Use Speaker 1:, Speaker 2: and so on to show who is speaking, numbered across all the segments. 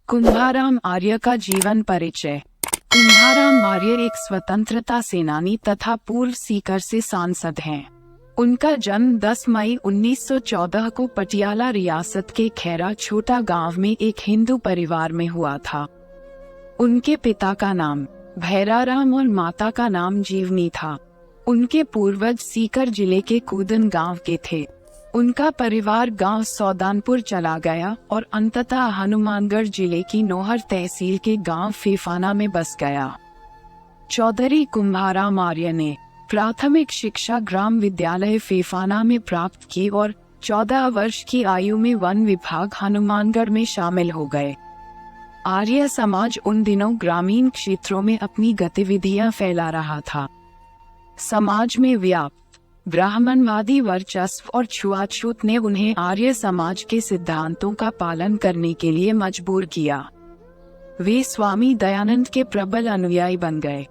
Speaker 1: कुंभाराम आर्य का जीवन परिचय। कुंभाराम आर्य एक स्वतंत्रता सेनानी तथा पूर्व सीकर से सांसद हैं। उनका जन्म 10 मई 1914 को पटियाला रियासत के खैरा छोटा गांव में एक हिंदू परिवार में हुआ था। उनके पिता का नाम भैराराम और माता का नाम जीवनी था। उनके पूर्वज सीकर जिले के कूदन गांव के थे। उनका परिवार गांव सौदानपुर चला गया और अंततः हनुमानगढ़ जिले की नौहर तहसील के गांव फेफाना में बस गया। चौधरी कुंभाराम आर्य ने प्राथमिक शिक्षा ग्राम विद्यालय फेफाना में प्राप्त की और 14 वर्ष की आयु में वन विभाग हनुमानगढ़ में शामिल हो गए। आर्य समाज उन दिनों ग्रामीण क्षेत्रों में अपनी गतिविधियां फैला रहा था। समाज में व्याप्त ब्राह्मणवादी वर्चस्व और छुआछूत ने उन्हें आर्य समाज के सिद्धांतों का पालन करने के लिए मजबूर किया। वे स्वामी दयानंद के प्रबल अनुयायी बन गए।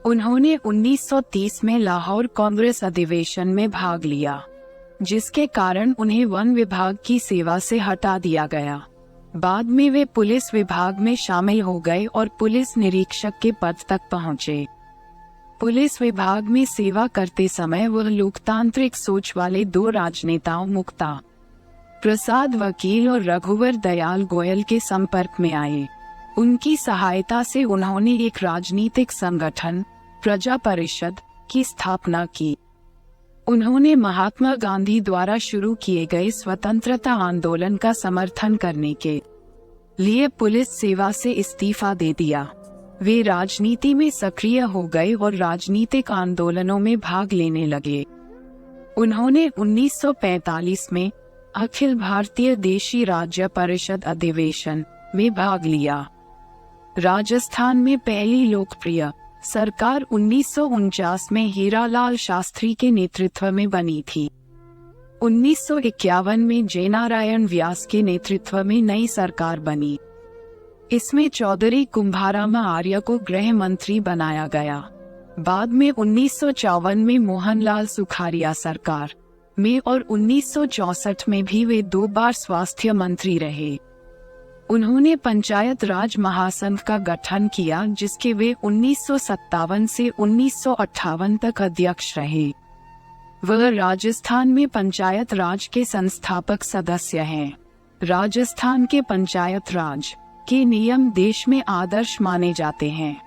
Speaker 1: उन्होंने 1930 में लाहौर कांग्रेस अधिवेशन में भाग लिया, जिसके कारण उन्हें वन विभाग की सेवा से हटा दिया गया। बाद में वे पुलिस विभाग में शामिल हो गए और पुलिस निरीक्षक के पद तक पहुंचे। पुलिस विभाग में सेवा करते समय वह लोकतांत्रिक सोच वाले दो राजनेताओं मुक्ता प्रसाद वकील और रघुवर दयाल गोयल के संपर्क में आए। उनकी सहायता से उन्होंने एक राजनीतिक संगठन प्रजा परिषद की स्थापना की। उन्होंने महात्मा गांधी द्वारा शुरू किए गए स्वतंत्रता आंदोलन का समर्थन करने के लिए पुलिस सेवा से इस्तीफा दे दिया। वे राजनीति में सक्रिय हो गए और राजनीतिक आंदोलनों में भाग लेने लगे। उन्होंने 1945 में अखिल भारतीय देशी राज्य परिषद अधिवेशन में भाग लिया। राजस्थान में पहली लोकप्रिय सरकार 1949 में हीरालाल शास्त्री के नेतृत्व में बनी थी। 1951 में जयनारायण व्यास के नेतृत्व में नई सरकार बनी। इसमें चौधरी कुंभाराम आर्य को गृह मंत्री बनाया गया। बाद में 1954 में मोहनलाल सुखाड़िया सरकार में और 1964 में भी वे 2 बार स्वास्थ्य मंत्री रहे। उन्होंने पंचायत राज महासंघ का गठन किया, जिसके वे 1957 से 1958 तक अध्यक्ष रहे। वह राजस्थान में पंचायत राज के संस्थापक सदस्य हैं। राजस्थान के पंचायत राज के नियम देश में आदर्श माने जाते हैं।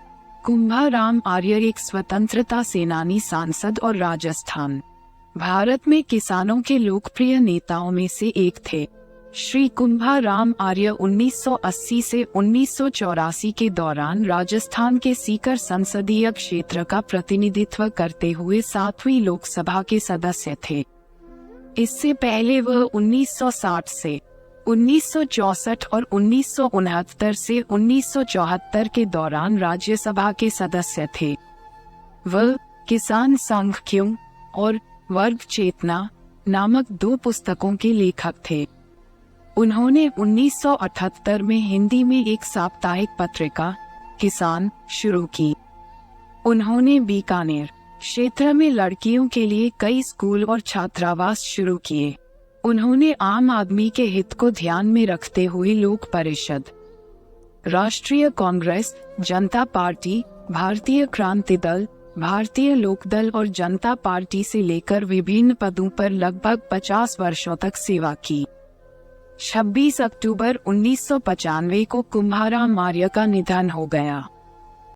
Speaker 1: कुंभाराम आर्य एक स्वतंत्रता सेनानी, सांसद और राजस्थान भारत में किसानों के लोकप्रिय नेताओं में से एक थे। श्री कुंभाराम आर्य 1980 से 1984 के दौरान राजस्थान के सीकर संसदीय क्षेत्र का प्रतिनिधित्व करते हुए 7वीं लोकसभा के सदस्य थे। इससे पहले वह 1960 से 1964 और 1969 से 1974 के दौरान राज्यसभा के सदस्य थे। वह किसान संघ क्यों और वर्ग चेतना नामक 2 पुस्तकों के लेखक थे। उन्होंने 1978 में हिंदी में एक साप्ताहिक पत्रिका किसान शुरू की। उन्होंने बीकानेर क्षेत्र में लड़कियों के लिए कई स्कूल और छात्रावास शुरू किए। उन्होंने आम आदमी के हित को ध्यान में रखते हुए लोक परिषद, राष्ट्रीय कांग्रेस, जनता पार्टी, भारतीय क्रांति दल, भारतीय लोक दल और जनता पार्टी से लेकर विभिन्न पदों पर लगभग 50 वर्षों तक सेवा की। 26 अक्टूबर 1995 को कुंभाराम आर्य का निधन हो गया।